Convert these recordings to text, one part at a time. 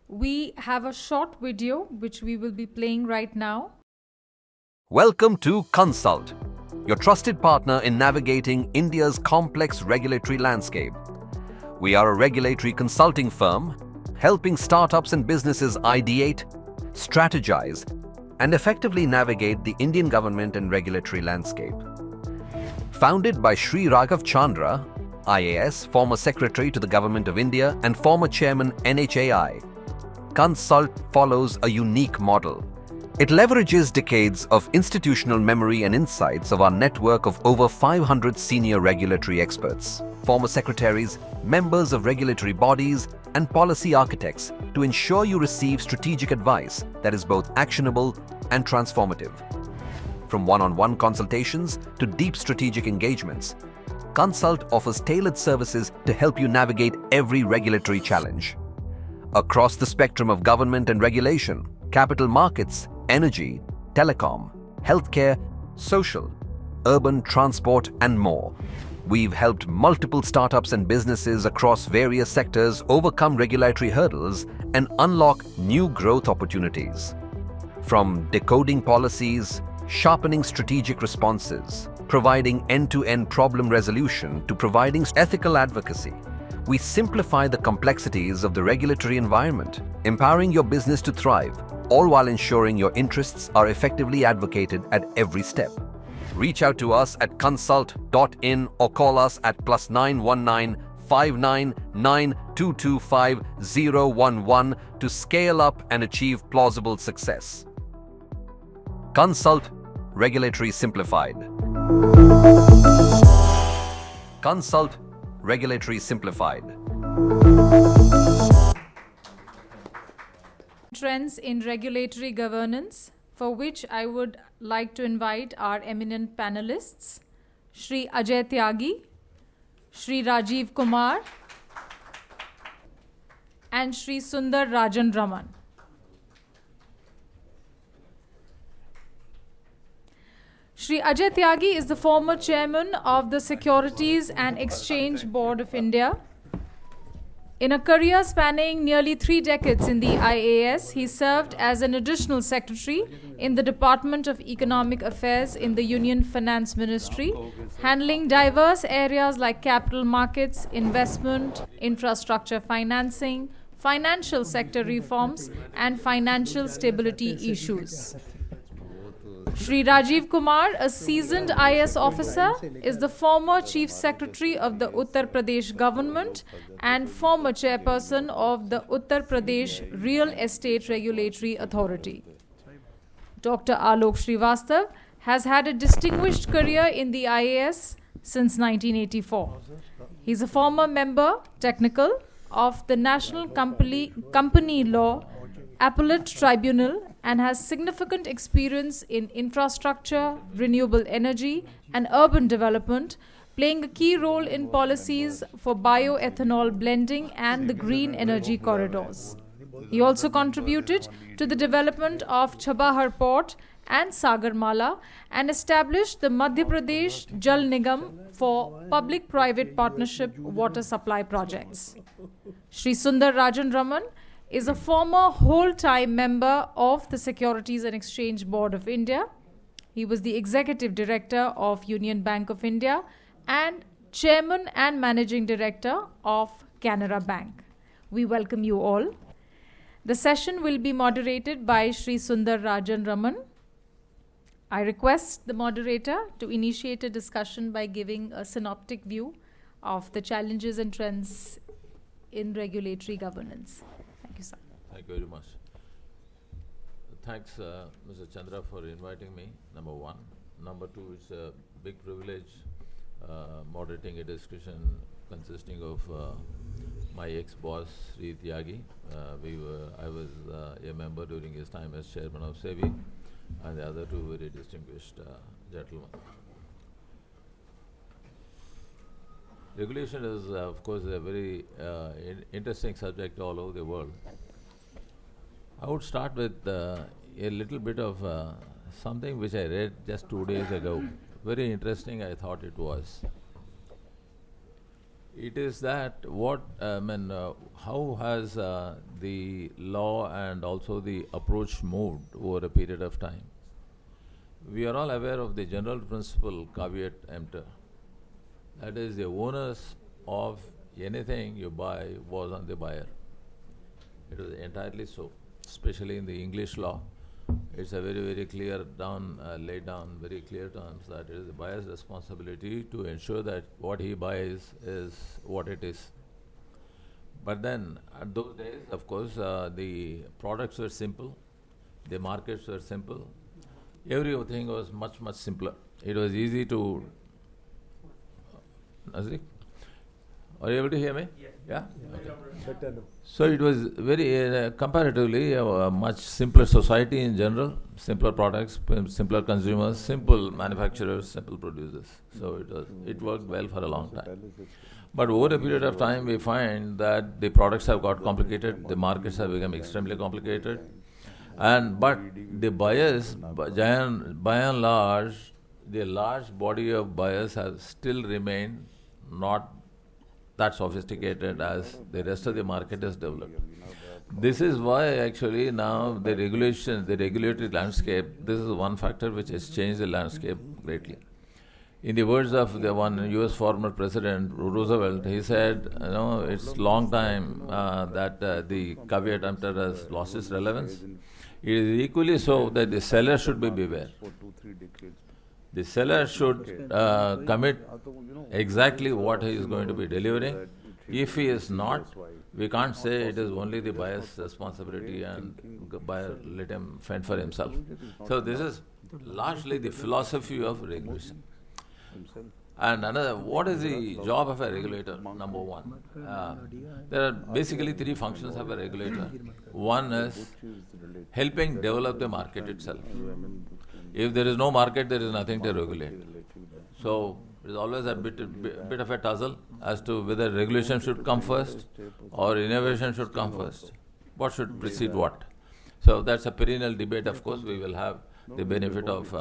We have a short video which we will be playing right now. Welcome to Cunsult, your trusted partner in navigating India's complex regulatory landscape. We are a regulatory consulting firm helping startups and businesses ideate, strategize, and effectively navigate the Indian government and regulatory landscape. Founded by Shri Raghav Chandra, IAS, former Secretary to the Government of India and former Chairman NHAI, Cunsult follows a unique model. It leverages decades of institutional memory and insights of our network of over 500 senior regulatory experts, former secretaries, members of regulatory bodies, and policy architects to ensure you receive strategic advice that is both actionable and transformative. From one-on-one consultations to deep strategic engagements, Cunsult offers tailored services to help you navigate every regulatory challenge. Across the spectrum of government and regulation, capital markets, energy, telecom, healthcare, social, urban transport, and more. We've helped multiple startups and businesses across various sectors overcome regulatory hurdles and unlock new growth opportunities. From decoding policies, sharpening strategic responses, providing end-to-end problem resolution to providing ethical advocacy, we simplify the complexities of the regulatory environment, empowering your business to thrive, all while ensuring your interests are effectively advocated at every step. Reach out to us at cunsult.in or call us at +919 599 225 011 to scale up and achieve plausible success. Cunsult, Regulatory Simplified. Cunsult, Regulatory Simplified. Trends in regulatory governance, for which I would like to invite our eminent panelists, Shri Ajay Tyagi, Shri Rajive Kumar, and Shri Sunder Rajan Raman. Shri Ajay Tyagi is the former chairman of the Securities and Exchange Board of India. In a career spanning nearly 3 decades in the IAS, he served as an additional secretary in the Department of Economic Affairs in the Union Finance Ministry, handling diverse areas like capital markets, investment, infrastructure financing, financial sector reforms, and financial stability issues. Shri Rajive Kumar, a seasoned IAS officer, is the former Chief Secretary of the Uttar Pradesh government and former Chairperson of the Uttar Pradesh Real Estate Regulatory Authority. Dr. Alok Srivastava has had a distinguished career in the IAS since 1984. He is a former member, technical, of the National Company Law Appellate Tribunal and has significant experience in infrastructure, renewable energy, and urban development, playing a key role in policies for bioethanol blending and the green energy corridors. He also contributed to the development of Chabahar Port and Sagarmala and established the Madhya Pradesh Jal Nigam for public-private partnership water supply projects. Shri Sunder Rajan Raman is a former whole-time member of the Securities and Exchange Board of India. He was the Executive Director of Union Bank of India and Chairman and Managing Director of Canara Bank. We welcome you all. The session will be moderated by Shri Sunder Rajan Raman. I request the moderator to initiate a discussion by giving a synoptic view of the challenges and trends in regulatory governance. Thank you, sir. Thank you very much. Thanks, Mr. Chandra, for inviting me, number one. Number two, it's a big privilege moderating a discussion consisting of my ex-boss, Shri Tyagi. I was a member during his time as chairman of SEBI, and the other two very distinguished gentlemen. Regulation is, of course, a very interesting subject all over the world. I would start with a little bit of something which I read just 2 days ago. Very interesting, I thought it was. It is that how has the law and also the approach moved over a period of time? We are all aware of the general principle caveat emptor. That is, the onus of anything you buy was on the buyer. It was entirely so, especially in the English law. It's a very, very clear laid down, very clear terms that it is the buyer's responsibility to ensure that what he buys is what it is. But then, at those days, of course, the products were simple, the markets were simple, everything was much, much simpler. It was easy to... Nazrik? Are you able to hear me? Yes. Yeah? Okay. So it was very, comparatively, a much simpler society in general, simpler products, simpler consumers, simple manufacturers, simple producers. So it worked well for a long time. But over a period of time, we find that the products have got complicated, the markets have become extremely complicated, but the buyers, by and large, the large body of buyers have still remained not that sophisticated as the rest of the market has developed. This is why actually now the regulatory landscape, this is one factor which has changed the landscape greatly. In the words of the one US former president, Roosevelt, he said, it's long time that the caveat emptor has lost its relevance. It is equally so that the seller should be beware. The seller should commit exactly what he is going to be delivering. If he is not, we can't say it is only the buyer's responsibility and the buyer let him fend for himself. So this is largely the philosophy of regulation. And another, what is the job of a regulator? Number one, there are basically three functions of a regulator. One is helping develop the market itself. If there is no market, there is nothing to regulate. So there is always a bit of a tussle as to whether regulation should come first or innovation should come first. What should precede what? So that's a perennial debate. Of course, we will have the benefit of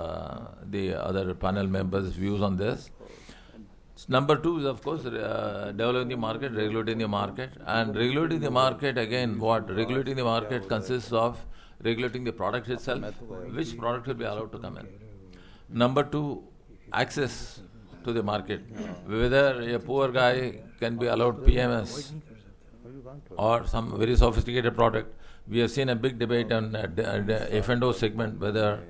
the other panel members' views on this. Number two is, of course, developing the market, regulating the market. And regulating the market, again, what? Regulating the market consists of regulating the product itself, which product will be allowed to come in. Number two, access to the market, whether a poor guy can be allowed PMS or some very sophisticated product. We have seen a big debate on the F&O segment, whether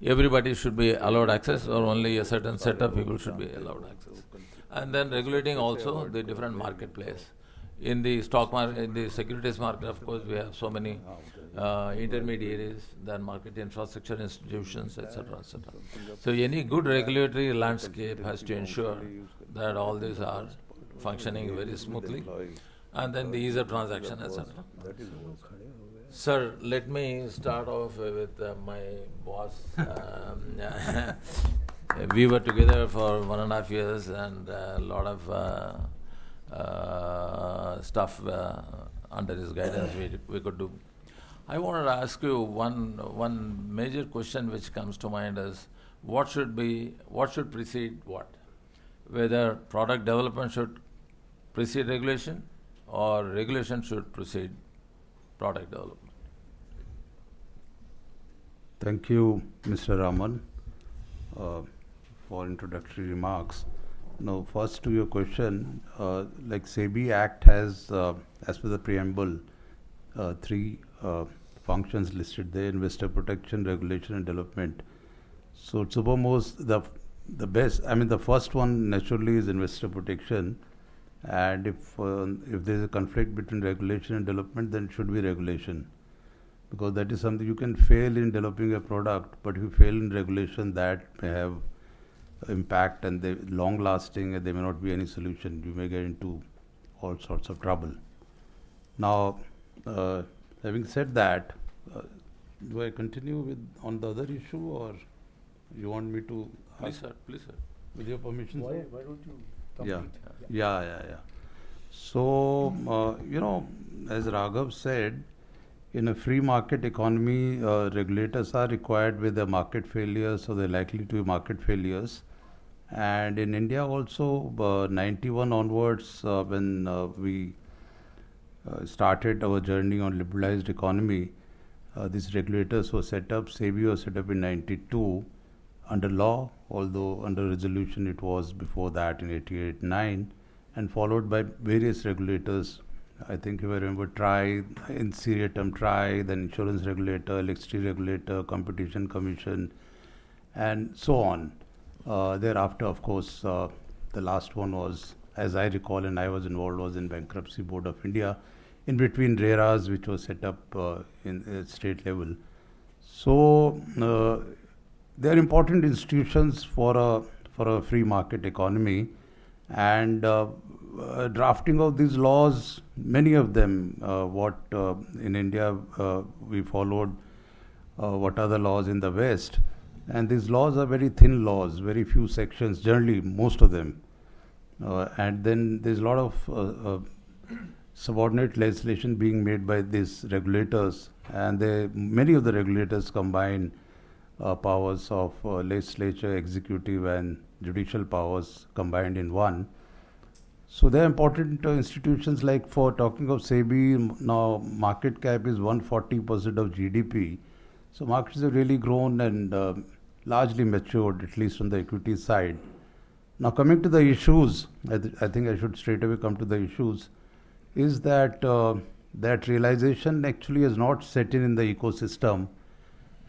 everybody should be allowed access or only a certain set of people should be allowed access. And then regulating also the different marketplace. In the stock market, in the securities market, of course, we have so many intermediaries, then market infrastructure institutions, etc., etc. So any good regulatory landscape has to ensure that all these are functioning very smoothly, and then the ease of transaction, etc. Sir, let me start off with my boss. We were together for 1.5 years, and a lot of stuff under his guidance we could do. I wanted to ask you one major question which comes to mind is what should precede what? Whether product development should precede regulation or regulation should precede product development. Thank you, Mr. Raman, for introductory remarks. Now, first to your question, like SEBI Act has, as per the preamble, three functions listed there: investor protection, regulation, and development. So, supermost, the best, the first one naturally is investor protection, and if there is a conflict between regulation and development, then it should be regulation, because that is something you can fail in developing a product, but if you fail in regulation, that may have impact and they long lasting, and there may not be any solution. You may get into all sorts of trouble. Now, having said that, do I continue on the other issue, or you want me to? Please, sir. With your permission. Why don't you complete? Yeah. So, as Raghav said, in a free market economy, regulators are required with the market failures, or they're likely to be market failures. And in India also, 91 onwards, when we started our journey on liberalized economy, these regulators were set up. SEBI was set up in 92 under law, although under resolution it was before that in 88-9, and followed by various regulators. I think if I remember, TRAI, NCLAT, TRAI, then insurance regulator, electricity regulator, competition commission, and so on. Thereafter, of course, the last one was, as I recall, and I was involved, was in Bankruptcy Board of India, in between RERAs, which was set up in state level. So they are important institutions for a free market economy, and drafting of these laws, many of them, what in India we followed, what are the laws in the West. And these laws are very thin laws, very few sections, generally most of them. And then there's a lot of subordinate legislation being made by these regulators. And many of the regulators combine powers of legislature, executive and judicial powers combined in one. So they are important institutions. Like for talking of SEBI, now market cap is 140% of GDP. So markets have really grown and largely matured, at least on the equity side. Now coming to the issues, I think I should straight away come to the issues, is that that realization actually has not set in the ecosystem.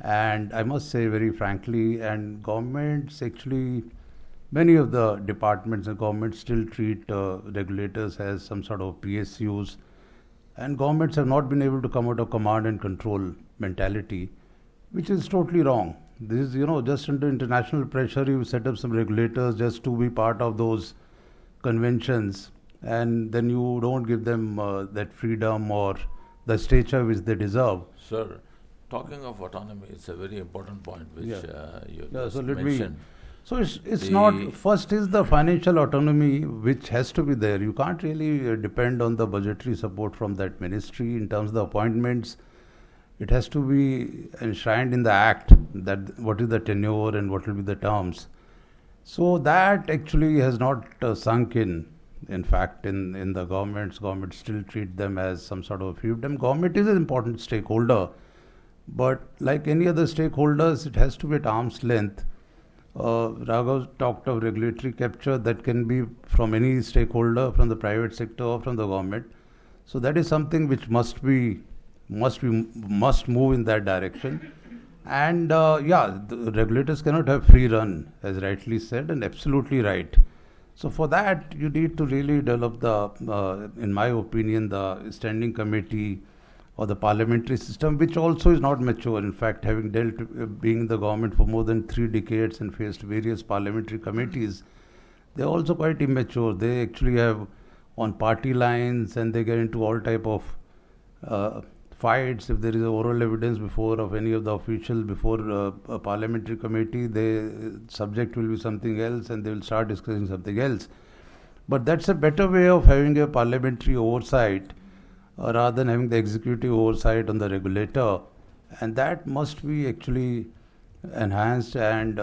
And I must say very frankly, and governments actually, many of the departments and governments still treat regulators as some sort of PSUs. And governments have not been able to come out of command and control mentality, which is totally wrong. This is, just under international pressure, you set up some regulators just to be part of those conventions, and then you don't give them that freedom or the stature which they deserve. Sir, talking of autonomy, it's a very important point which you just so mentioned. So it's not, first is the financial autonomy which has to be there. You can't really depend on the budgetary support from that ministry in terms of the appointments. It has to be enshrined in the act that what is the tenure and what will be the terms. So that actually has not sunk in. In fact, in the governments still treat them as some sort of fiefdom. Government is an important stakeholder, but like any other stakeholders, it has to be at arm's length. Raghav talked of regulatory capture that can be from any stakeholder, from the private sector or from the government. So that is something which must move in that direction. And the regulators cannot have free run, as rightly said, and absolutely right. So for that, you need to really develop in my opinion, the standing committee or the parliamentary system, which also is not mature. In fact, having being in the government for more than 3 decades and faced various parliamentary committees, they're also quite immature. They actually have on party lines, and they get into all type of fights. If there is oral evidence of any of the officials before a parliamentary committee, the subject will be something else and they will start discussing something else. But that's a better way of having a parliamentary oversight rather than having the executive oversight on the regulator. And that must be actually enhanced and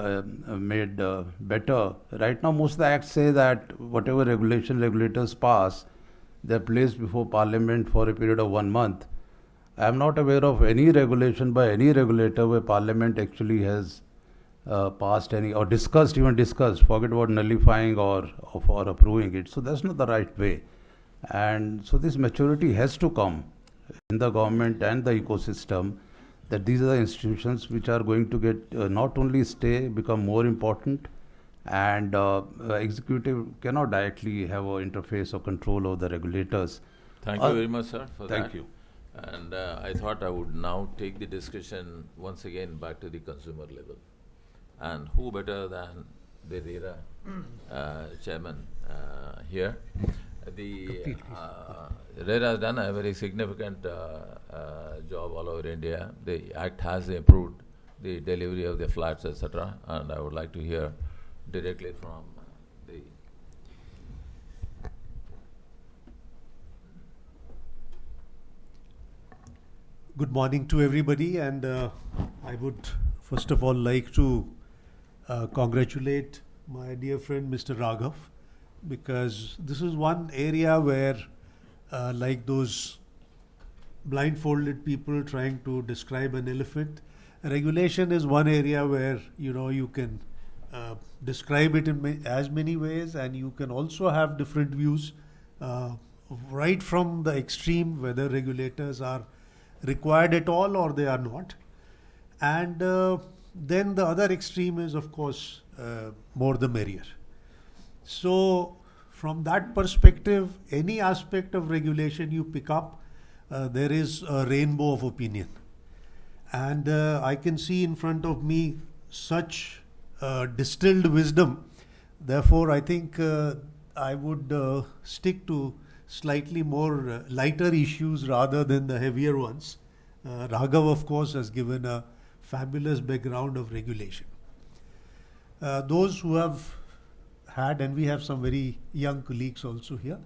made better. Right now, most of the acts say that whatever regulators pass, they're placed before Parliament for a period of 1 month. I am not aware of any regulation by any regulator where Parliament actually has passed any or discussed, forget about nullifying or approving it. So that's not the right way. And so this maturity has to come in the government and the ecosystem, that these are the institutions which are going to get not only become more important, and executive cannot directly have an interface or control over the regulators. Thank you very much, sir, for that. Thank you. And I thought I would now take the discussion once again back to the consumer level. And who better than the RERA chairman here? The RERA has done a very significant job all over India. The Act has improved the delivery of the flats, etc. And I would like to hear directly from the... Good morning to everybody, and I would first of all like to congratulate my dear friend Mr. Raghav, because this is one area where, like those blindfolded people trying to describe an elephant, regulation is one area where you can describe it in as many ways, and you can also have different views, right from the extreme whether regulators are required at all or they are not, and then the other extreme is, of course, more the merrier. So from that perspective, any aspect of regulation you pick up, there is a rainbow of opinion. And I can see in front of me such distilled wisdom. Therefore, I think I would stick to slightly more lighter issues rather than the heavier ones. Raghav, of course, has given a fabulous background of regulation. Those who have had, and we have some very young colleagues also here,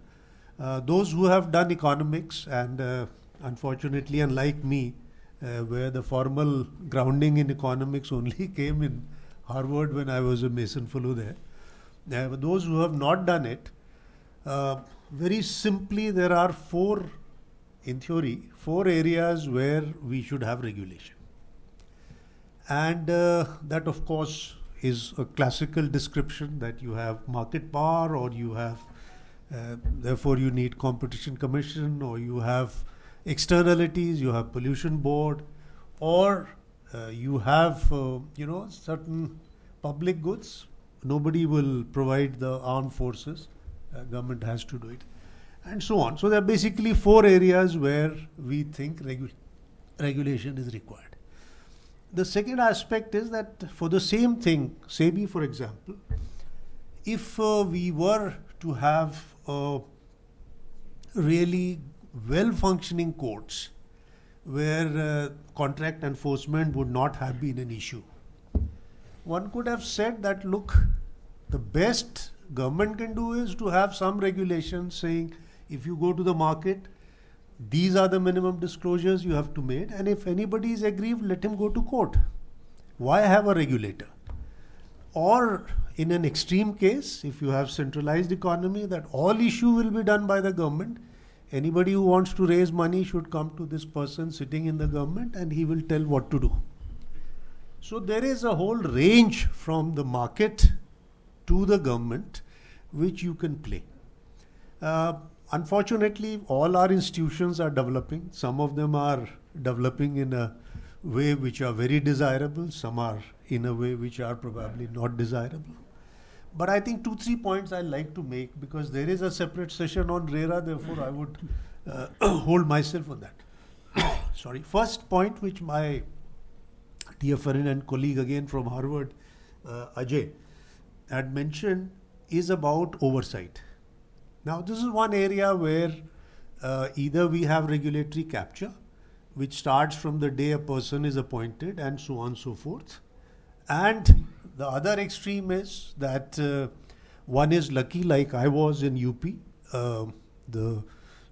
those who have done economics, and unfortunately, unlike me, where the formal grounding in economics only came in Harvard when I was a Mason Fellow there. Those who have not done it, very simply, there are in theory, four areas where we should have regulation. And that, of course, is a classical description that you have market power, or you have, therefore you need competition commission, or you have externalities, you have pollution board, or you have certain public goods. Nobody will provide the armed forces, government has to do it, and so on. So there are basically four areas where we think regulation is required. The second aspect is that for the same thing, SEBI, for example, if we were to have really well-functioning courts where contract enforcement would not have been an issue, one could have said that, look, the best government can do is to have some regulations saying, if you go to the market, these are the minimum disclosures you have to make, and if anybody is aggrieved, let him go to court. Why have a regulator? Or in an extreme case, if you have centralized economy, that all issue will be done by the government. Anybody who wants to raise money should come to this person sitting in the government, and he will tell what to do. So there is a whole range from the market to the government which you can play. Unfortunately, all our institutions are developing. Some of them are developing in a way which are very desirable. Some are in a way which are probably not desirable. But I think 2-3 points I like to make, because there is a separate session on RERA, therefore I would hold myself on that. Sorry. First point, which my dear friend and colleague again from Harvard, Ajay, had mentioned, is about oversight. Now, this is one area where either we have regulatory capture, which starts from the day a person is appointed and so on and so forth. And the other extreme is that one is lucky, like I was in UP. The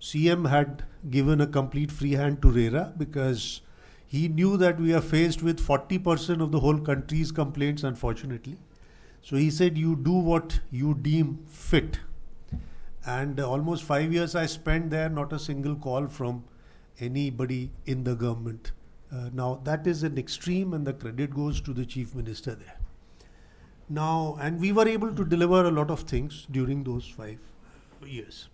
CM had given a complete free hand to RERA because he knew that we are faced with 40% of the whole country's complaints, unfortunately. So he said, you do what you deem fit. And almost 5 years I spent there, not a single call from anybody in the government. Now that is an extreme, and the credit goes to the Chief Minister there. Now, and we were able to deliver a lot of things during those 5 years.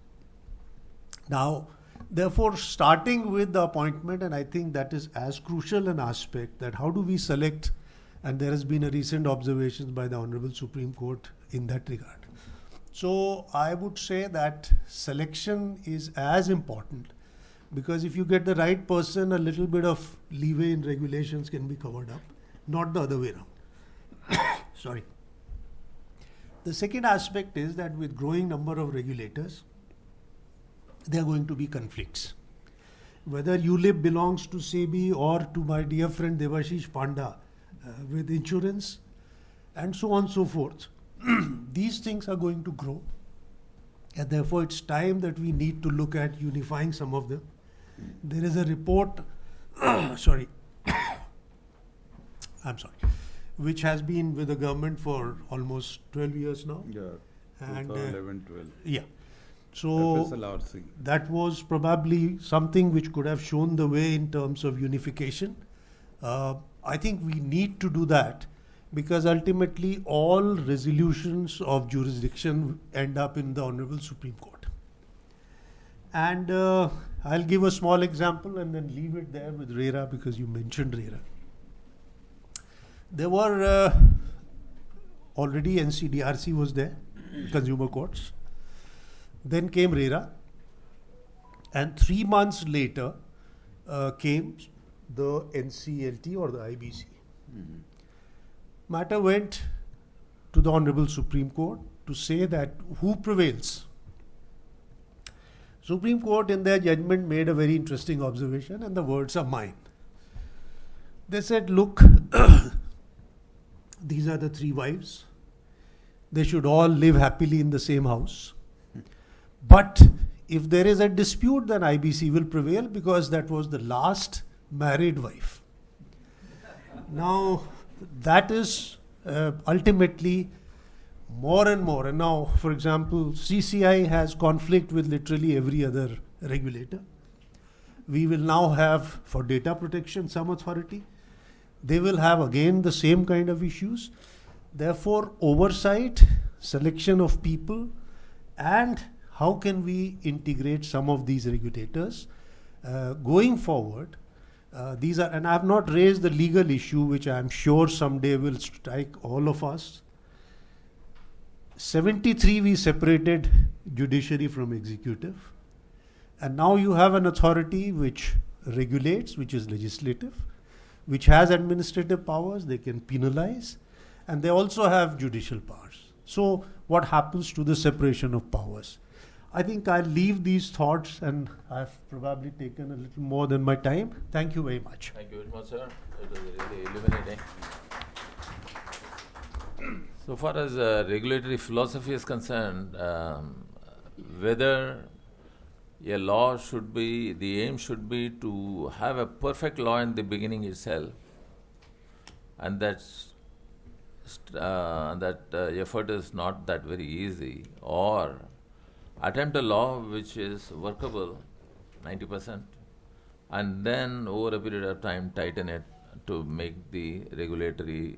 Now, therefore, starting with the appointment, and I think that is as crucial an aspect, that how do we select, and there has been a recent observation by the Honorable Supreme Court in that regard. So I would say that selection is as important, because if you get the right person, a little bit of leeway in regulations can be covered up, not the other way around. Sorry. The second aspect is that with growing number of regulators, there are going to be conflicts. Whether ULIP belongs to SEBI or to my dear friend Devashish Panda with insurance, and so on and so forth. These things are going to grow, and therefore it's time that we need to look at unifying some of them. There is a report, sorry, I'm sorry. which has been with the government for almost 12 years now. Yeah, And 2011-12. yeah. So FSLRC. that was probably something which could have shown the way in terms of unification. I think we need to do that because ultimately all resolutions of jurisdiction end up in the Honorable Supreme Court. And I'll give a small example and then leave it there with RERA because you mentioned RERA. There were already NCDRC was there, consumer courts. Then came RERA, and 3 months later came the NCLT or the IBC. Matter went to the Honorable Supreme Court to say that who prevails. Supreme Court in their judgment made a very interesting observation, and the words are mine. They said, look, these are the 3 wives. They should all live happily in the same house. But if there is a dispute, then IBC will prevail because that was the last married wife. Now, that is ultimately more and more. And now, for example, CCI has conflict with literally every other regulator. We will now have, for data protection, some authority. They will have again the same kind of issues. Therefore, oversight, selection of people, and how can we integrate some of these regulators going forward. These are, and I have not raised the legal issue, which I am sure someday will strike all of us. 73 we separated judiciary from executive, and now you have an authority which regulates, which is legislative, which has administrative powers, they can penalize, and they also have judicial powers. So what happens to the separation of powers? I think I'll leave these thoughts, and I've probably taken a little more than my time. Thank you very much. Thank you very much, sir. It was really illuminating. So far as regulatory philosophy is concerned, whether a law should be, the aim should be to have a perfect law in the beginning itself, and that effort is not that very easy, or attempt a law which is workable 90%, and then over a period of time tighten it to make the regulatory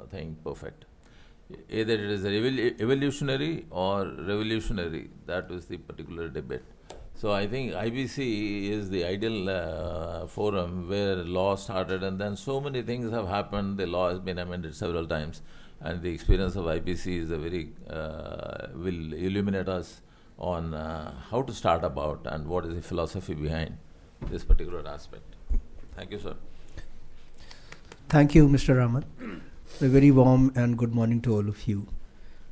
thing perfect. Either it is evolutionary or revolutionary, that was the particular debate. So I think IBC is the ideal forum where law started, and then so many things have happened. The law has been amended several times, and the experience of IBC is a very will illuminate us on how to start about and what is the philosophy behind this particular aspect. Thank you, sir. Thank you, Mr. Raman. A very warm and good morning to all of you.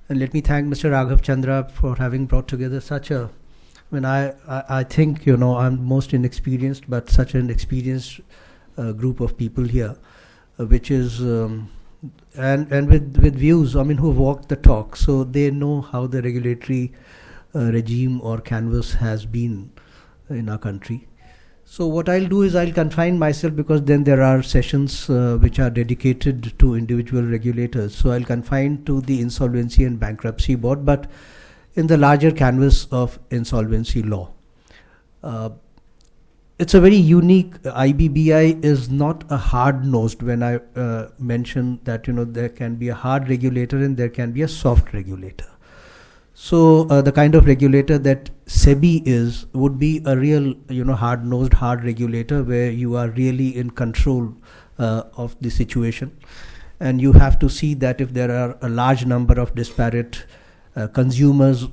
And let me thank Mr. Raghav Chandra for having brought together such a, I think, I'm most inexperienced, but such an experienced group of people here, which is, and with views, who walked the talk, so they know how the regulatory regime or canvas has been in our country. So what I'll do is I'll confine myself, because then there are sessions which are dedicated to individual regulators. So I'll confine to the Insolvency and Bankruptcy Board, but in the larger canvas of insolvency law. It's a very unique, IBBI is not a hard-nosed, when I mention that, there can be a hard regulator and there can be a soft regulator. So the kind of regulator that SEBI would be a real, hard-nosed, hard regulator where you are really in control of the situation. And you have to see that if there are a large number of disparate consumers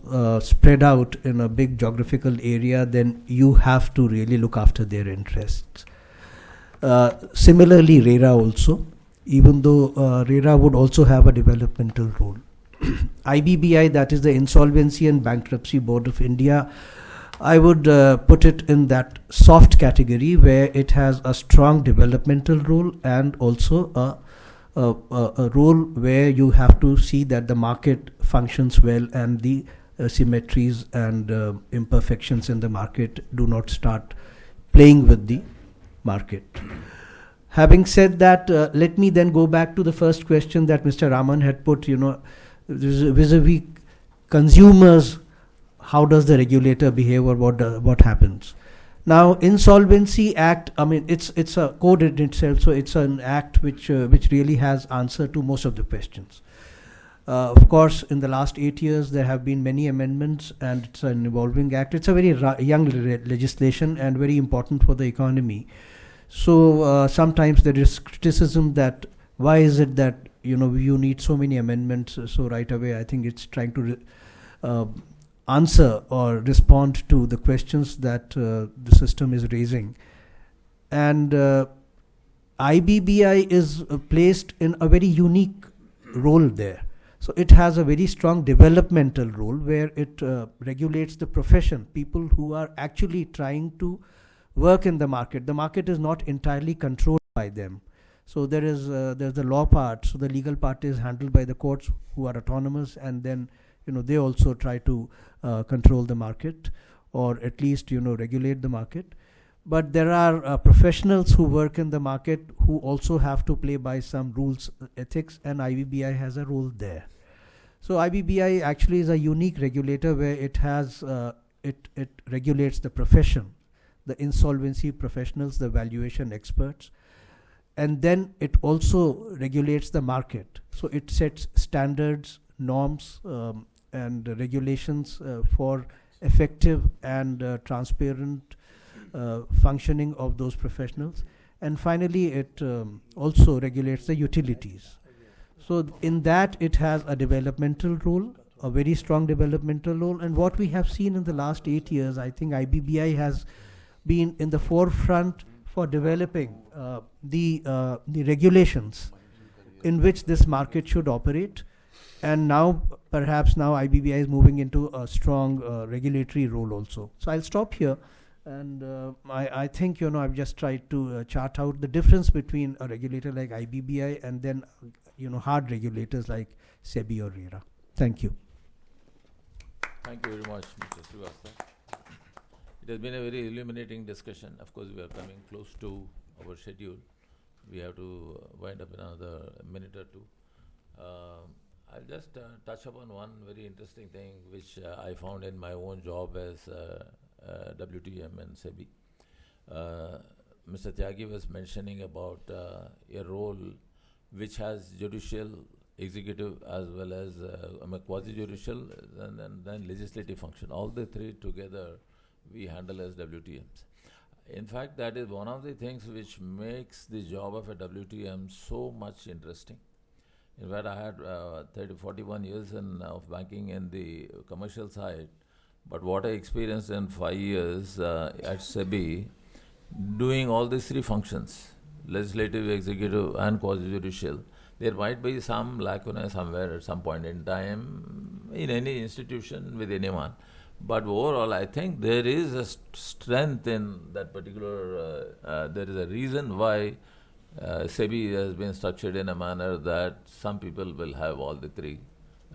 spread out in a big geographical area, then you have to really look after their interests. Similarly, RERA also, even though RERA would also have a developmental role. IBBI, that is the Insolvency and Bankruptcy Board of India, I would put it in that soft category where it has a strong developmental role and also a role where you have to see that the market functions well and the asymmetries and imperfections in the market do not start playing with the market. Having said that, let me then go back to the first question that Mr. Raman had put, vis-a-vis consumers, how does the regulator behave, or what happens? Now, Insolvency Act, I mean, it's a code in itself, so it's an act which really has answer to most of the questions. Of course, in the last 8 years, there have been many amendments, and it's an evolving act. It's a very young legislation and very important for the economy. So sometimes there is criticism that why is it that you need so many amendments so right away. I think it's trying to answer or respond to the questions that the system is raising. And IBBI is placed in a very unique role there. So it has a very strong developmental role where it regulates the profession, people who are actually trying to work in the market. The market is not entirely controlled by them. So there's the law part, so the legal part is handled by the courts who are autonomous, and then they also try to control the market, or at least regulate the market. But there are professionals who work in the market who also have to play by some rules, ethics, and IBBI has a role there. So IBBI actually is a unique regulator where it has it regulates the profession, the insolvency professionals, the valuation experts, and then it also regulates the market. So it sets standards, norms, and regulations for effective and transparent functioning of those professionals. And finally, it also regulates the utilities. So in that, it has a developmental role, a very strong developmental role. And what we have seen in the last 8 years, I think IBBI has been in the forefront for developing the regulations in which this market should operate. And now, perhaps now IBBI is moving into a strong regulatory role also. So I'll stop here. And I think, I've just tried to chart out the difference between a regulator like IBBI and then, hard regulators like SEBI or RERA. Thank you. Thank you very much, Mr. Srivastava. It has been a very illuminating discussion. Of course, we are coming close to our schedule. We have to wind up in another minute or two. I'll just touch upon one very interesting thing which I found in my own job as WTM and SEBI. Mr. Tyagi was mentioning about a role which has judicial, executive, as well as quasi-judicial and then legislative function. All the three together we handle as WTMs. In fact, that is one of the things which makes the job of a WTM so much interesting. In fact, I had 41 years of banking in the commercial side, but what I experienced in 5 years at SEBI, doing all these three functions, legislative, executive, and quasi-judicial, there might be some lacuna somewhere at some point in time in any institution with anyone. But overall, I think there is a strength in that particular, there is a reason why SEBI has been structured in a manner that some people will have all the three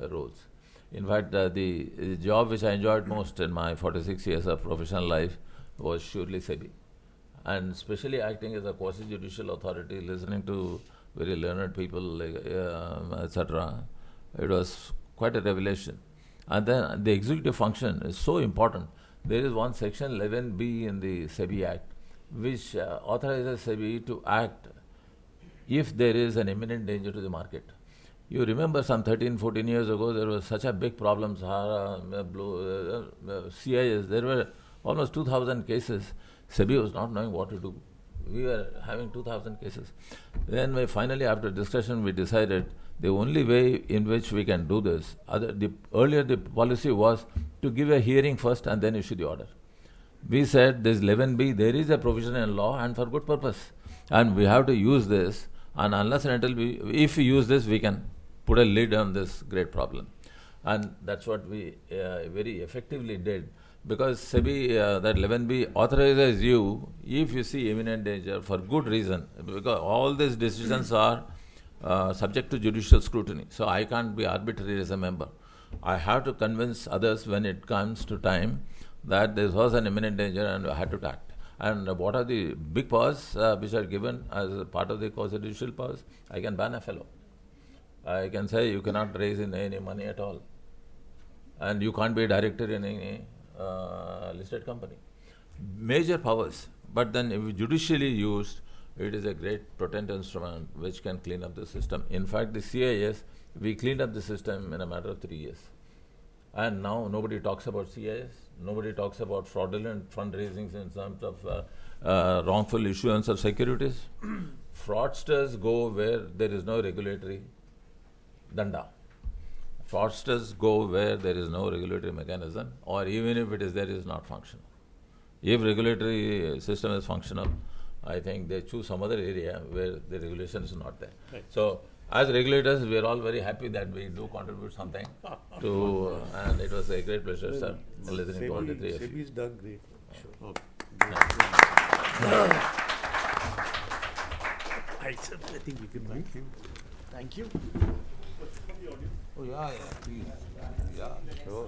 roles. In fact, the job which I enjoyed most in my 46 years of professional life was surely SEBI. And especially acting as a quasi-judicial authority, listening to very learned people, etc. It was quite a revelation. And then the executive function is so important. There is one section 11B in the SEBI Act, which authorizes SEBI to act if there is an imminent danger to the market. You remember some 13, 14 years ago, there was such a big problem, CIS, there were almost 2,000 cases. SEBI was not knowing what to do. We were having 2,000 cases. Then finally, after discussion, we decided the only way in which we can do this, earlier the policy was to give a hearing first and then issue the order. We said this 11B, there is a provision in law and for good purpose. And we have to use this, and unless and until if we use this, we can put a lid on this great problem. And that's what we very effectively did. Because SEBI, that 11B authorizes you if you see imminent danger for good reason. Because all these decisions are subject to judicial scrutiny. So I can't be arbitrary as a member. I have to convince others when it comes to time that there was an imminent danger and I had to act. And what are the big powers which are given as a part of the constitutional powers? I can ban a fellow. I can say you cannot raise in any money at all. And you can't be a director in any listed company. Major powers. But then if judicially used, it is a great potent instrument which can clean up the system. In fact, the CIS, we cleaned up the system in a matter of 3 years. And now nobody talks about CIS, nobody talks about fraudulent fundraisings in terms of wrongful issuance of securities. Fraudsters go where there is no regulatory danda. Fraudsters go where there is no regulatory mechanism, or even if it is there, it is not functional. If regulatory system is functional, I think they choose some other area where the regulation is not there. Right. So, as regulators, we are all very happy that we do contribute something to, and it was a great pleasure, sir, listening to all the three of you. SEBI's done great. Sure. I think we can thank you. Thank you. Oh, yeah, please. Yeah, sure.